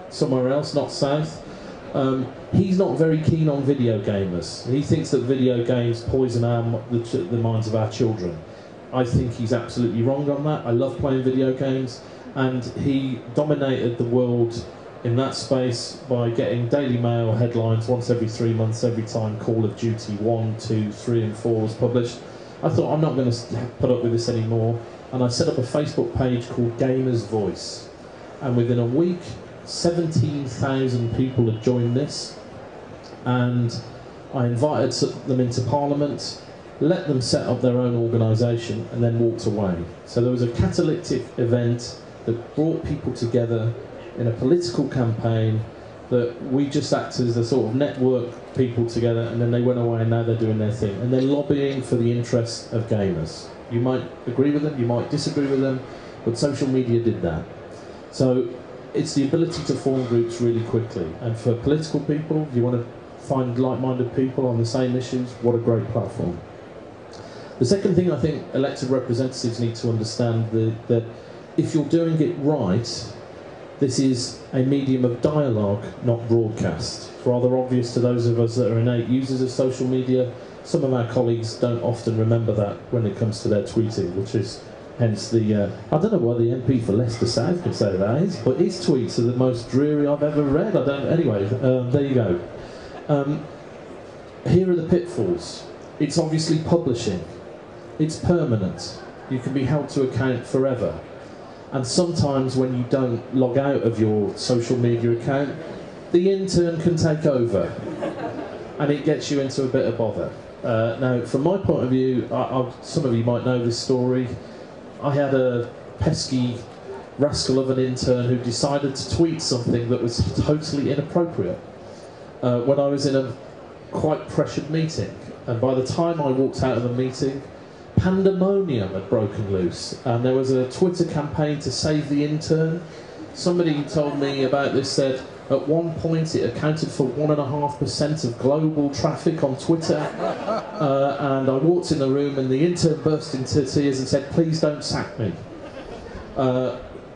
Speaker 17: somewhere else, not South. He's not very keen on video gamers. He thinks that video games poison the minds of our children. I think he's absolutely wrong on that. I love playing video games, and he dominated the world in that space by getting Daily Mail headlines once every 3 months every time Call of Duty 1, 2, 3 and 4 was published. I thought, I'm not going to put up with this anymore, and I set up a Facebook page called Gamers Voice, and within a week 17,000 people had joined this, and I invited them into Parliament, let them set up their own organisation, and then walked away. So there was a catalytic event that brought people together in a political campaign, that we just acted as a sort of network people together, and then they went away and now they're doing their thing. And they're lobbying for the interests of gamers. You might agree with them, you might disagree with them, but social media did that. So it's the ability to form groups really quickly. And for political people, if you want to find like-minded people on the same issues, what a great platform. The second thing I think elected representatives need to understand that if you're doing it right, this is a medium of dialogue, not broadcast. It's rather obvious to those of us that are innate users of social media. Some of our colleagues don't often remember that when it comes to their tweeting, which is hence the... I don't know why the MP for Leicester South can say that is, but his tweets are the most dreary I've ever read. Anyway, there you go. Here are the pitfalls. It's obviously publishing. It's permanent. You can be held to account forever. And sometimes when you don't log out of your social media account, the intern can take over, and it gets you into a bit of bother. Now, from my point of view, some of you might know this story. I had a pesky rascal of an intern who decided to tweet something that was totally inappropriate when I was in a quite pressured meeting. And by the time I walked out of the meeting, pandemonium had broken loose, and there was a Twitter campaign to save the intern. Somebody told me about this, said at one point it accounted for 1.5% of global traffic on Twitter, and I walked in the room and the intern burst into tears and said, please don't sack me.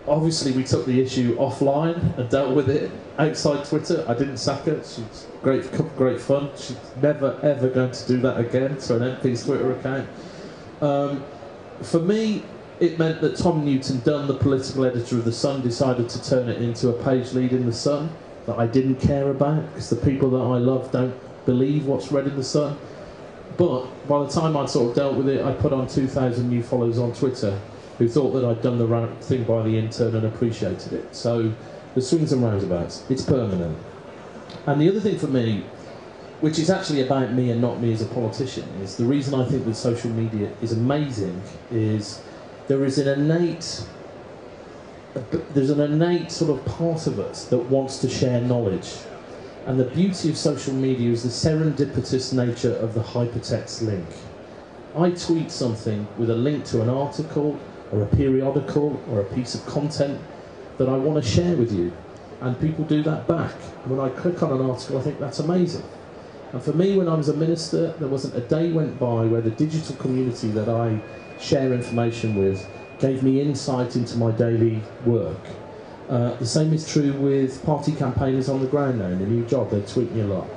Speaker 17: Obviously we took the issue offline and dealt with it outside Twitter. I didn't sack her, she's great fun. She's never ever going to do that again, so an MP's Twitter account. For me, it meant that Tom Newton-Dunn, the political editor of The Sun, decided to turn it into a page lead in The Sun that I didn't care about, because the people that I love don't believe what's read in The Sun. But by the time I'd sort of dealt with it, I put on 2,000 new followers on Twitter who thought that I'd done the right thing by the intern and appreciated it. So the swings and roundabouts, it's permanent. And the other thing for me, which is actually about me and not me as a politician, is the reason I think that social media is amazing is there's an innate sort of part of us that wants to share knowledge. And the beauty of social media is the serendipitous nature of the hypertext link. I tweet something with a link to an article or a periodical or a piece of content that I want to share with you, and people do that back. When I click on an article, I think that's amazing. And for me, when I was a minister, there wasn't a day went by where the digital community that I share information with gave me insight into my daily work. The same is true with party campaigners on the ground now in the new job. They tweet me a lot.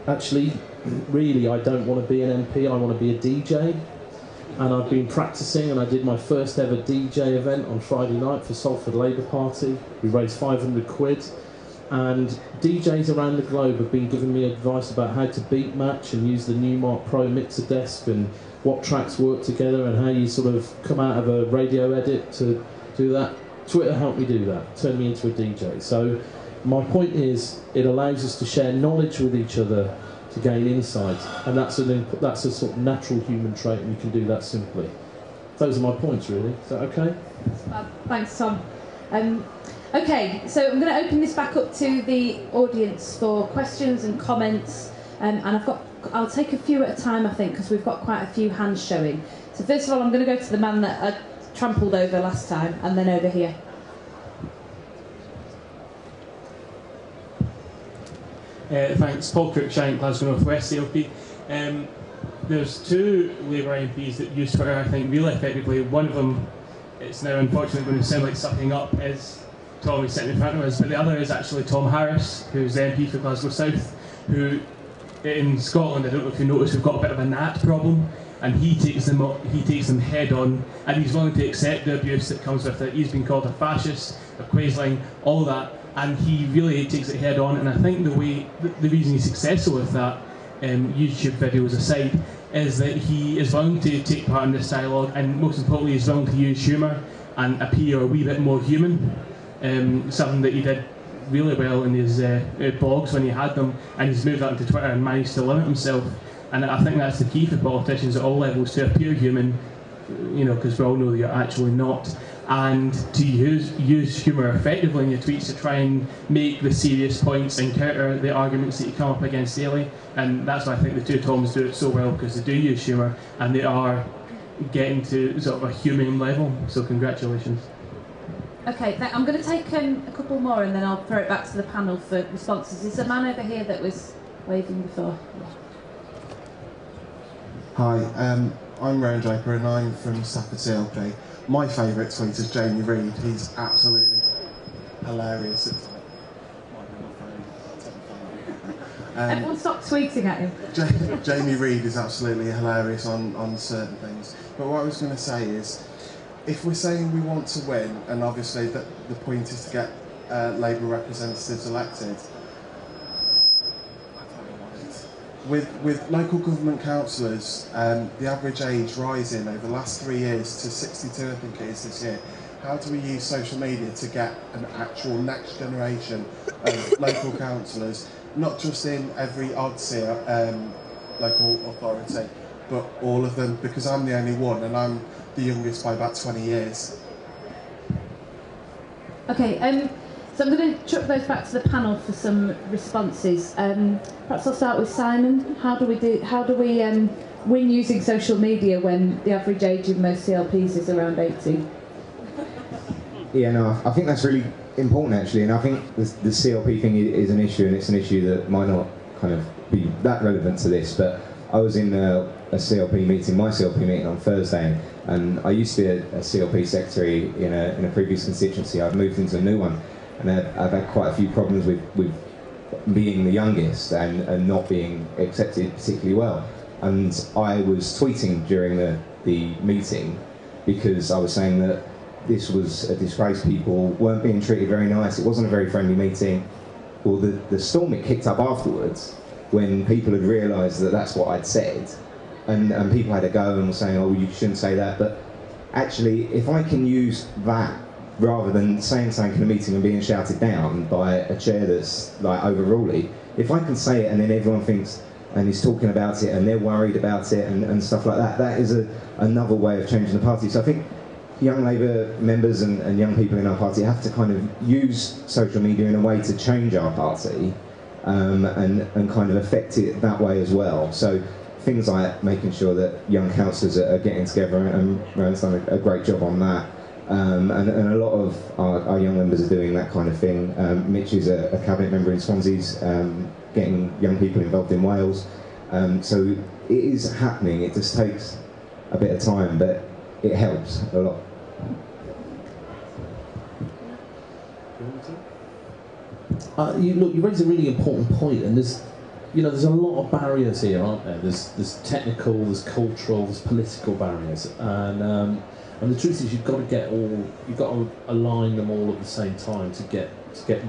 Speaker 17: Actually, really, I don't want to be an MP, I want to be a DJ. And I've been practicing, and I did my first ever DJ event on Friday night for Salford Labour Party. We raised 500 quid. And DJs around the globe have been giving me advice about how to beat match and use the Newmark Pro Mixer Desk and what tracks work together and how you sort of come out of a radio edit to do that. Twitter helped me do that, turned me into a DJ. So my point is, it allows us to share knowledge with each other, to gain insight, and that's a sort of natural human trait, and you can do that simply. Those are my points, really. Is that okay?
Speaker 8: Thanks, Tom. Okay, so I'm going to open this back up to the audience for questions and comments, and I'll take a few at a time, I think, because we've got quite a few hands showing. So first of all, I'm going to go to the man that I trampled over last time, and then over here.
Speaker 18: Thanks. Paul Cruikshank, Glasgow North West CLP. There's two Labour MPs that use Twitter, I think, really effectively. One of them, it's now unfortunately going to sound like sucking up, is Tom, who's sitting in front of us, but the other is actually Tom Harris, who's the MP for Glasgow South, who in Scotland, I don't know if you noticed, we've got a bit of a gnat problem, and he takes them head on, and he's willing to accept the abuse that comes with it. He's been called a fascist, a quaisling, all that, and he really takes it head on. And I think the reason he's successful with that, YouTube videos aside, is that he is willing to take part in this dialogue, and most importantly, he's willing to use humour and appear a wee bit more human. Something that he did really well in his blogs when he had them, and he's moved that into Twitter and managed to limit himself. And I think that's the key for politicians at all levels, to appear human, because we all know that you're actually not, and to use humour effectively in your tweets to try and make the serious points and counter the arguments that you come up against daily. And that's why I think the two Toms do it so well, because they do use humour and they are getting to sort of a human level. So congratulations.
Speaker 8: Okay, I'm going to take a couple more and then I'll throw it back to the panel for responses. There's a man over here that was waving before.
Speaker 19: Hi, I'm Rowan Draper and I'm from Stafford CLP. My favourite tweet is Jamie Reid. He's absolutely hilarious. It's like,
Speaker 8: everyone stop tweeting at him.
Speaker 19: Jamie Reid is absolutely hilarious on certain things. But what I was going to say is, if we're saying we want to win, and obviously the point is to get Labour representatives elected, with local government councillors, the average age rising over the last 3 years to 62, I think it is this year, how do we use social media to get an actual next generation of local councillors, not just in every odd-tier local authority, but all of them? Because I'm the only one, and I'm the youngest by about 20 years.
Speaker 8: Okay, so I'm going to chuck those back to the panel for some responses. Perhaps I'll start with Simon. How do we win using social media when the average age of most CLPs is around 80?
Speaker 11: Yeah, no, I think that's really important actually, and I think the CLP thing is an issue, and it's an issue that might not kind of be that relevant to this, but I was in a CLP meeting, my CLP meeting on Thursday, and I used to be a CLP secretary in a previous constituency. I've moved into a new one, and I've had quite a few problems with being the youngest and not being accepted particularly well. And I was tweeting during the meeting because I was saying that this was a disgrace. People weren't being treated very nice. It wasn't a very friendly meeting. Well, the storm it kicked up afterwards when people had realised that that's what I'd said, and people had a go and were saying, oh, you shouldn't say that. But actually, if I can use that rather than saying something in a meeting and being shouted down by a chair that's like overruly, if I can say it and then everyone thinks and is talking about it and they're worried about it and stuff like that, that is another way of changing the party. So I think young Labour members and young people in our party have to kind of use social media in a way to change our party and kind of affect it that way as well. So things like making sure that young councillors are getting together, and Rowan's done a great job on that. And a lot of our young members are doing that kind of thing. Mitch is a cabinet member in Swansea's, getting young people involved in Wales. So it is happening. It just takes a bit of time, but it helps a lot.
Speaker 17: You raise a really important point, and there's a lot of barriers here, aren't there? There's technical, there's cultural, there's political barriers, and the truth is you've got to align them all at the same time to get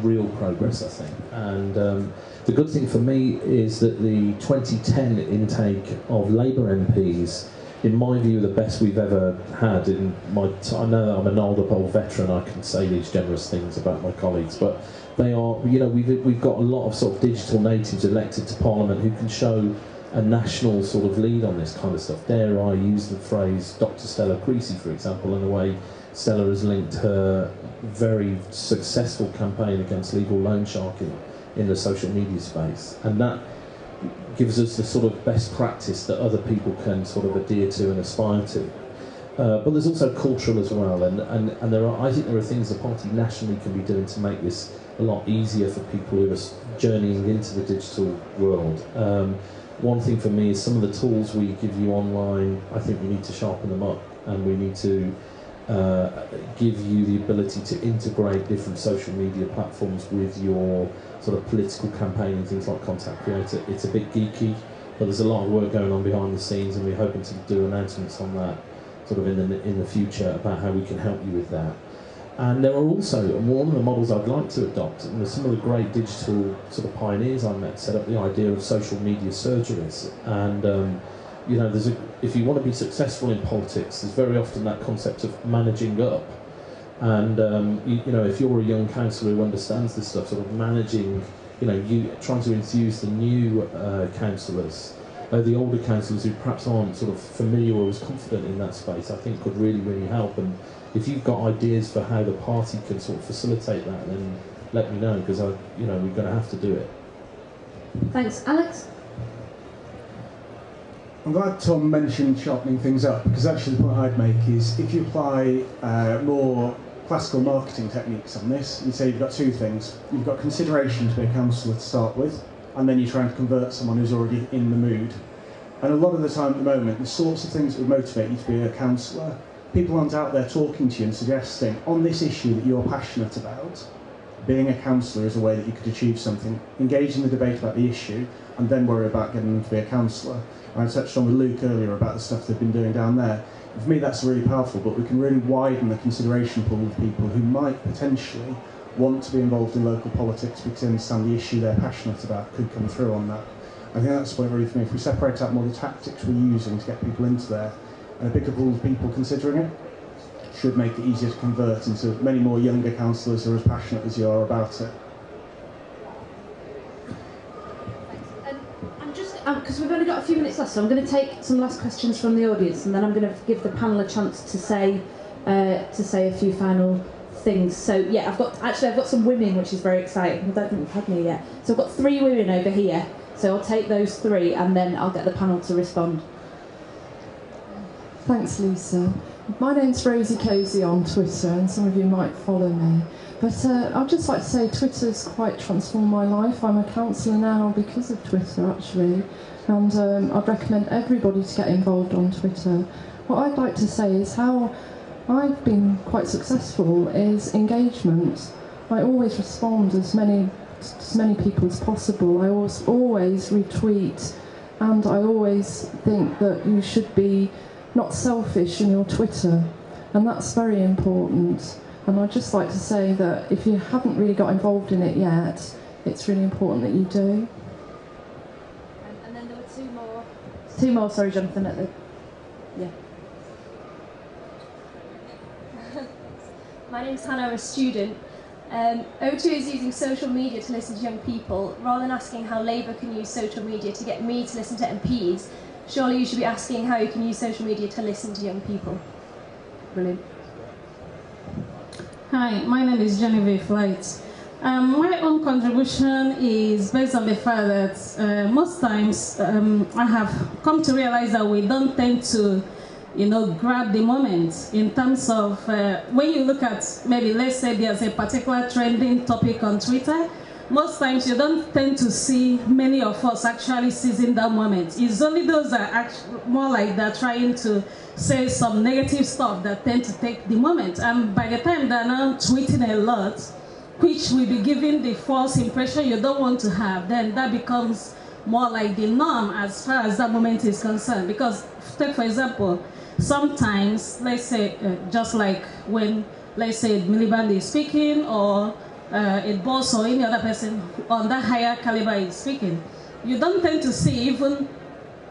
Speaker 17: real progress, I think. And the good thing for me is that the 2010 intake of Labour MPs in my view, the best we've ever had in my time. I know that I'm an old veteran, I can say these generous things about my colleagues, but they are, you know, we've got a lot of sort of digital natives elected to Parliament who can show a national sort of lead on this kind of stuff. Dare I use the phrase Dr. Stella Creasy, for example, and the way Stella has linked her very successful campaign against legal loan sharking in the social media space. And that gives us the sort of best practice that other people can sort of adhere to and aspire to. But there's also cultural as well, and I think there are things the party nationally can be doing to make this a lot easier for people who are journeying into the digital world. One thing for me is some of the tools we give you online, I think we need to sharpen them up, and we need to give you the ability to integrate different social media platforms with your sort of political campaign and things like Content Creator. It's a bit geeky, but there's a lot of work going on behind the scenes, and we're hoping to do announcements on that sort of in the future about how we can help you with that. And there are also, one of the models I'd like to adopt, and some of the great digital sort of pioneers I met set up the idea of social media surgeries. And you know, if you want to be successful in politics, there's very often that concept of managing up. And you know, if you're a young councillor who understands this stuff, sort of managing, you know, trying to enthuse the new councillors, the older councillors who perhaps aren't sort of familiar or as confident in that space, I think could really, really help. And if you've got ideas for how the party can sort of facilitate that, then let me know, because you know, we're going to have to do it.
Speaker 8: Thanks, Alex.
Speaker 9: I'm glad Tom mentioned sharpening things up, because actually the point I'd make is if you apply more classical marketing techniques on this, you say you've got two things. You've got consideration to be a councillor to start with, and then you're trying to convert someone who's already in the mood. And a lot of the time at the moment, the sorts of things that would motivate you to be a councillor, people aren't out there talking to you and suggesting, on this issue that you're passionate about, being a councillor is a way that you could achieve something. Engage in the debate about the issue, and then worry about getting them to be a councillor. I touched on with Luke earlier about the stuff they've been doing down there. For me, that's really powerful, but we can really widen the consideration pool of people who might potentially want to be involved in local politics because they understand the issue they're passionate about could come through on that. I think that's the point really for me. If we separate out more the tactics we're using to get people into there, and a bigger pool of people considering it, should make it easier to convert into many more younger councillors who are as passionate as you are about it.
Speaker 8: Because we've only got a few minutes left, so I'm going to take some last questions from the audience, and then I'm going to give the panel a chance to say a few final things. So yeah, I've got some women, which is very exciting. I don't think we've had any yet. So I've got 3 women over here. So I'll take those 3, and then I'll get the panel to respond.
Speaker 20: Thanks, Lisa. My name's Rosie Cozy on Twitter, and some of you might follow me. But I'd just like to say Twitter's quite transformed my life. I'm a councillor now because of Twitter, actually, and I'd recommend everybody to get involved on Twitter. What I'd like to say is how I've been quite successful is engagement. I always respond as many people as possible. I always retweet, and I always think that you should be not selfish in your Twitter, and that's very important. And I'd just like to say that if you haven't really got involved in it yet, it's really important that you do.
Speaker 8: And then there were 2 more. 2 more, sorry, Jonathan, at the... Yeah.
Speaker 21: My name's Hannah, I'm a student. O2 is using social media to listen to young people. Rather than asking how Labour can use social media to get me to listen to MPs, surely you should be asking how you can use social media to listen to young people.
Speaker 8: Brilliant.
Speaker 22: Hi, my name is Genevieve Flight. My own contribution is based on the fact that most times I have come to realize that we don't tend to, grab the moment in terms of when you look at maybe, let's say there's a particular trending topic on Twitter, most times you don't tend to see many of us actually seizing that moment. It's only those that are more like they're trying to say some negative stuff that tend to take the moment. And by the time they're now tweeting a lot, which will be giving the false impression you don't want to have, then that becomes more like the norm as far as that moment is concerned. Because, take for example, sometimes, let's say, just like when, let's say, Miliband is speaking, or a boss or any other person on that higher caliber is speaking, you don't tend to see even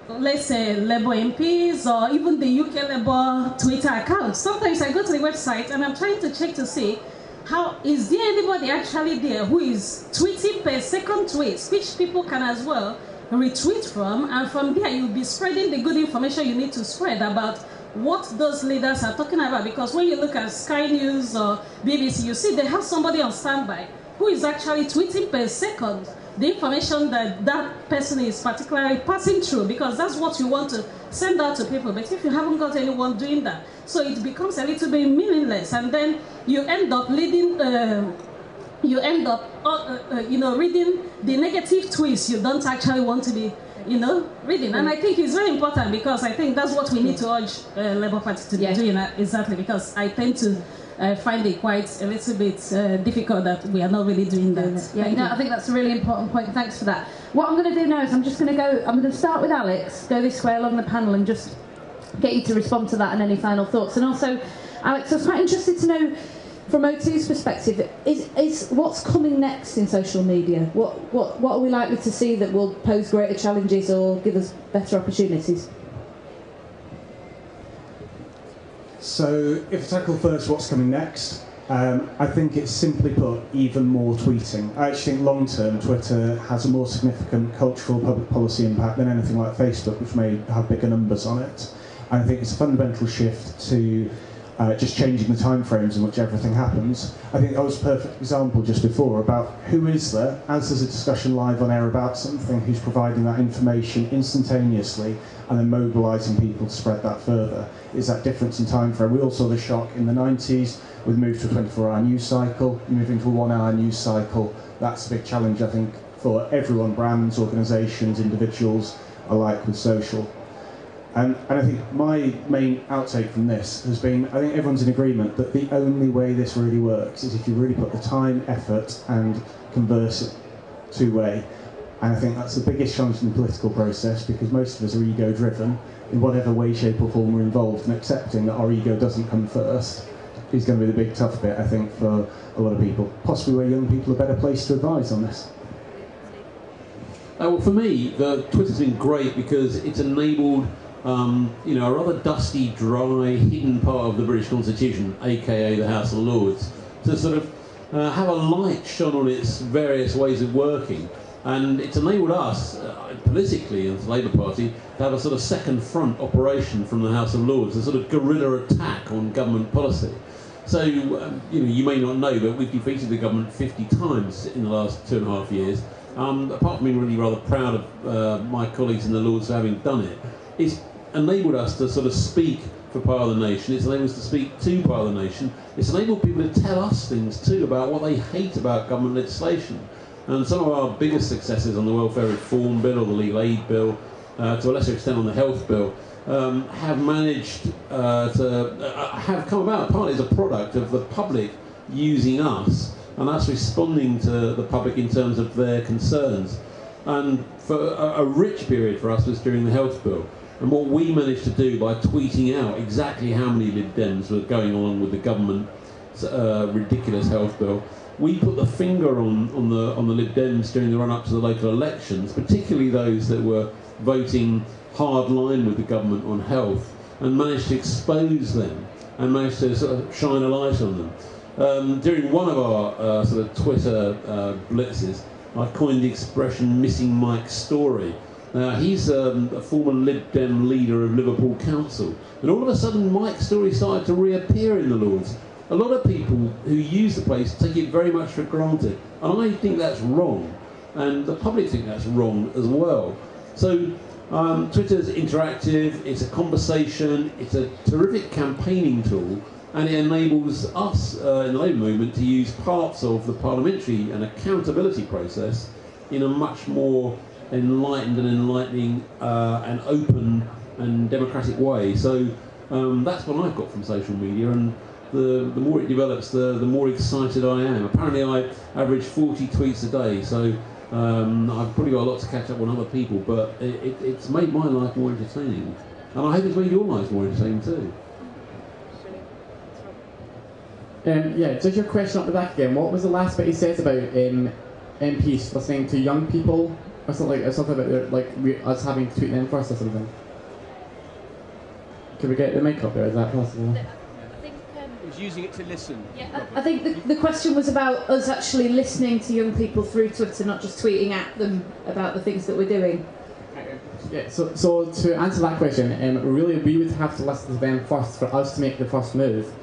Speaker 22: let's say, Labour MPs or even the UK Labour Twitter account. Sometimes I go to the website and I'm trying to check to see how is there anybody actually there who is tweeting per second tweets, which people can as well retweet from, and from there you'll be spreading the good information you need to spread about what those leaders are talking about. Because when you look at Sky News or BBC, you see they have somebody on standby who is actually tweeting per second the information that that person is particularly passing through, because that's what you want to send out to people. But if you haven't got anyone doing that, so it becomes a little bit meaningless, and then you end up leading, reading the negative tweets you don't actually want to be, reading. And I think it's very important, because I think that's what we need to urge Labour Party to be doing, exactly, because I tend to find it quite a little bit difficult that we are not really doing that.
Speaker 8: Yeah, I think that's a really important point. Thanks for that. What I'm going to do now is I'm going to start with Alex, go this way along the panel and just get you to respond to that and any final thoughts. And also, Alex, I was quite interested to know, from O2's perspective, is what's coming next in social media? What are we likely to see that will pose greater challenges or give us better opportunities?
Speaker 9: So, if I tackle first what's coming next, I think it's simply put even more tweeting. I actually think long term Twitter has a more significant cultural public policy impact than anything like Facebook, which may have bigger numbers on it. And I think it's a fundamental shift to just changing the timeframes in which everything happens. I think that was a perfect example just before about who is there, as there's a discussion live on air about something, who's providing that information instantaneously and then mobilising people to spread that further. Is that difference in time frame? We all saw the shock in the 90s with the move to a 24-hour news cycle, moving to a 1-hour news cycle. That's a big challenge, I think, for everyone, brands, organisations, individuals alike with social. And I think my main outtake from this has been, I think everyone's in agreement that the only way this really works is if you really put the time, effort and converse it two-way. And I think that's the biggest challenge in the political process, because most of us are ego-driven in whatever way, shape or form we're involved, and accepting that our ego doesn't come first is going to be the big tough bit, I think, for a lot of people. Possibly where young people are better placed to advise on this.
Speaker 14: Well, for me, Twitter's been great because it's enabled a rather dusty, dry, hidden part of the British Constitution, aka the House of Lords, to sort of have a light shone on its various ways of working. And it's enabled us, politically, as the Labour Party, to have a sort of second front operation from the House of Lords, a sort of guerrilla attack on government policy. So, you may not know, but we've defeated the government 50 times in the last 2.5 years. Apart from being really rather proud of my colleagues in the Lords for having done it, it's enabled us to sort of speak for part of the nation. It's enabled us to speak to part of the nation. It's enabled people to tell us things too about what they hate about government legislation. And some of our biggest successes on the Welfare Reform Bill or the Legal Aid Bill, to a lesser extent on the Health Bill, have managed have come about partly as a product of the public using us and us responding to the public in terms of their concerns. And for a rich period for us was during the Health Bill. And what we managed to do by tweeting out exactly how many Lib Dems were going along with the government ridiculous Health Bill, we put the finger on the Lib Dems during the run-up to the local elections, particularly those that were voting hard line with the government on health, and managed to expose them and managed to sort of shine a light on them. During one of our sort of Twitter blitzes, I coined the expression "missing Mike's story." He's a former Lib Dem leader of Liverpool Council, and all of a sudden Mike's story started to reappear in the Lords. A lot of people who use the place take it very much for granted, and I think that's wrong, and the public think that's wrong as well. So Twitter's interactive, it's a conversation, it's a terrific campaigning tool, and it enables us in the Labour movement to use parts of the parliamentary and accountability process in a much more enlightened and enlightening and open and democratic way. So that's what I've got from social media, and the more it develops, the more excited I am. Apparently I average 40 tweets a day, so I've probably got a lot to catch up on other people, but it's made my life more entertaining. And I hope it's made your lives more entertaining too.
Speaker 10: Yeah, just your question up the back again. What was the last bit he says about MPs listening to young people It's not like something about us having to tweet them first or something. Can we get the mic up there? Is that possible?
Speaker 1: Was using it to listen.
Speaker 8: Yeah, I think the question was about us actually listening to young people through Twitter, not just tweeting at them about the things that we're doing.
Speaker 10: Yeah, so to answer that question, really we would have to listen to them first for us to make the first move.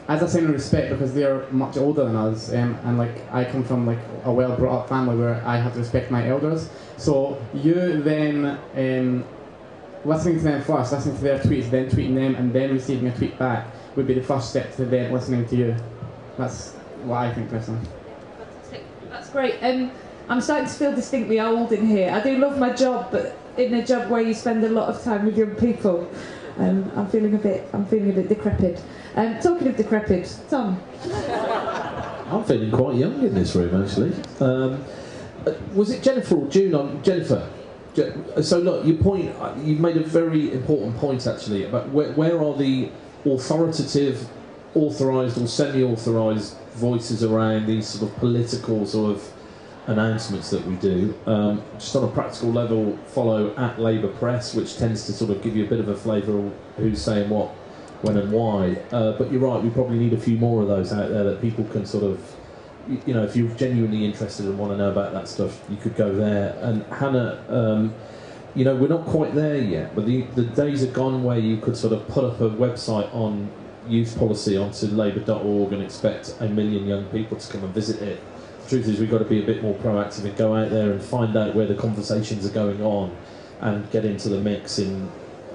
Speaker 10: As a sign of respect, because they're much older than us, and like I come from like a well brought up family where I have to respect my elders. So you then listening to them first, listening to their tweets, then tweeting them, and then receiving a tweet back would be the first step to them listening to you. That's what I think personally.
Speaker 8: Fantastic. That's great. I'm starting to feel distinctly old in here. I do love my job, but in a job where you spend a lot of time with young people, I'm feeling a bit decrepit. Talking of decrepit, Tom.
Speaker 17: I'm feeling quite young in this room, actually. Was it Jennifer or June? Jennifer. So look, you've made a very important point actually about where are the authoritative, authorised or semi-authorised voices around these sort of political sort of announcements that we do. Just on a practical level, follow at Labour Press, which tends to sort of give you a bit of a flavour of who's saying what, when and why. But you're right, we probably need a few more of those out there that people can sort of, you know, if you're genuinely interested and want to know about that stuff, you could go there. And Hannah, you know, we're not quite there yet, but the days are gone where you could sort of put up a website on youth policy onto labour.org and expect 1 million young people to come and visit it. The truth is we've got to be a bit more proactive and go out there and find out where the conversations are going on and get into the mix in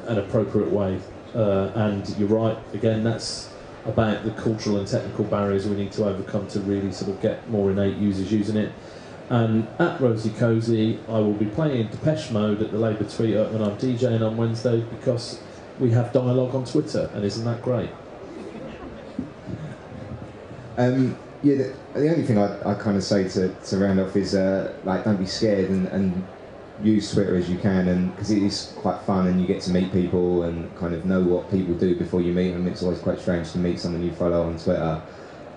Speaker 17: an appropriate way. And you're right, again, that's about the cultural and technical barriers we need to overcome to really sort of get more innate users using it. And at Rosie Cozy, I will be playing Depeche Mode at the Labour Tweet Up when I'm DJing on Wednesday because we have dialogue on Twitter, and isn't that great?
Speaker 11: Yeah, the only thing I kind of say to round off is like, don't be scared and use Twitter as you can, and because it is quite fun and you get to meet people and kind of know what people do before you meet them. It's always quite strange to meet someone you follow on Twitter.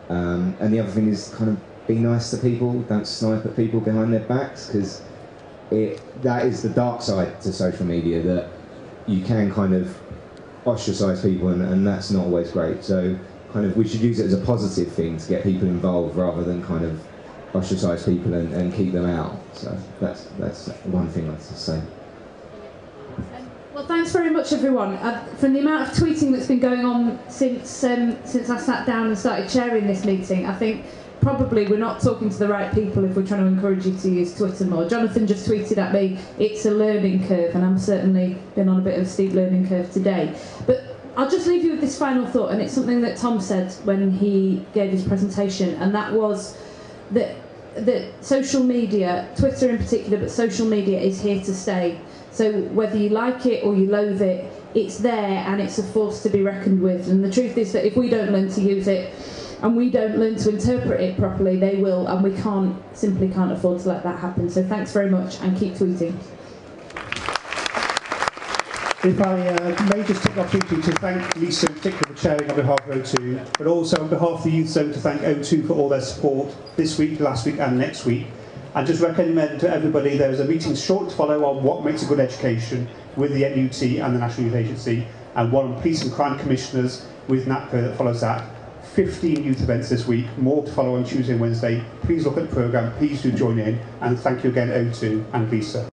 Speaker 11: And the other thing is kind of be nice to people, don't snipe at people behind their backs, because that is the dark side to social media, that you can kind of ostracise people and that's not always great. So kind of we should use it as a positive thing to get people involved rather than kind of ostracise people and keep them out. So that's one thing I'd say.
Speaker 8: Well, thanks very much, everyone. From the amount of tweeting that's been going on since I sat down and started chairing this meeting, I think probably we're not talking to the right people if we're trying to encourage you to use Twitter more. Jonathan just tweeted at me, it's a learning curve, and I'm certainly been on a bit of a steep learning curve today. But I'll just leave you with this final thought, and it's something that Tom said when he gave his presentation, and that was that social media, Twitter in particular, but social media is here to stay. So whether you like it or you loathe it, it's there and it's a force to be reckoned with. And the truth is that if we don't learn to use it and we don't learn to interpret it properly, they will, and we simply can't afford to let that happen. So thanks very much and keep tweeting.
Speaker 9: If I may just take the opportunity to thank Lisa in particular for chairing on behalf of O2, but also on behalf of the Youth Zone to thank O2 for all their support this week, last week and next week. And just recommend to everybody there is a meeting short to follow on what makes a good education with the NUT and the National Youth Agency, and one on police and crime commissioners with NAPCA that follows that. 15 youth events this week, more to follow on Tuesday and Wednesday. Please look at the programme, please do join in, and thank you again O2 and Lisa.